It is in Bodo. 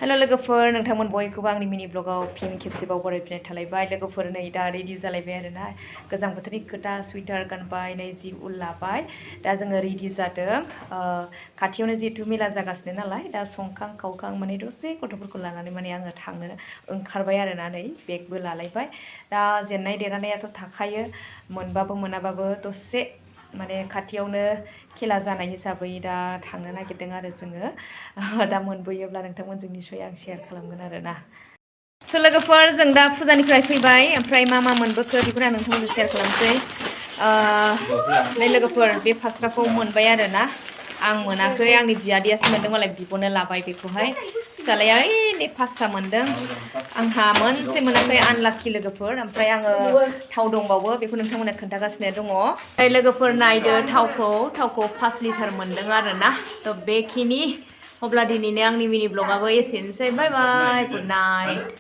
हेलो लोगोफोर नोंथांमोन बयखौबो आंनि मिनि ब्लगाव फिन खेबसेबाव बरायफिननाय थालायबाय लोगोफोर नै दा रेडि जालायबाय आरोना गोजां बोथोरनि खोथा सुइटार गानबाय नै जि उल लाबाय दा जोङो रेडि जादों खाथियावनो जिहेतु मेला जागासिनो नालाय दा संखां खावखां माने दसे गथ'फोरखौ लानानै माने आङो थांनो ओंखारबाय आरोना नै बेगबो लालायबाय दा जेननाय देरहानायाथ' थाखायो मोनबाबो मोनाबाबो दसे माने खाथियावनो खेला जानाय हिसाबै दा थांनो नागिरदों आरो जोङो दा मोनबोयोब्ला नोंथांमोनजों निसय आं शेयार खालामगोन आरोना स' लोगोफोर जों दा फुजानिफ्राय फैबाय ओमफ्राय मा मोनबोखो बेखौनो आं नोंथांमोनजों शेयार खालामसै नै लोगोफोर बे फास्राखौ मोनबाय आरोना आं मोनाखै आंनि बियादैयासो मोनदों मालाय बिब'नो लाबाय बेखौहाय फिसालाया नै 5था मोनदों आंहा मोनसे मोनाखै आनलाखि लोगोफोर ओमफ्राय आङो थाव दंबावो बेखौ नोंथांमोना खोन्थागासिनो दङ लोगोफोर नायदो थावखौ 5 लिटार मोनदों आरोना थ' बेखिनि अब्ला दिनैनो आंनि मिनि ब्लगाबो एसेनोसै बाय बाय गुड नाइट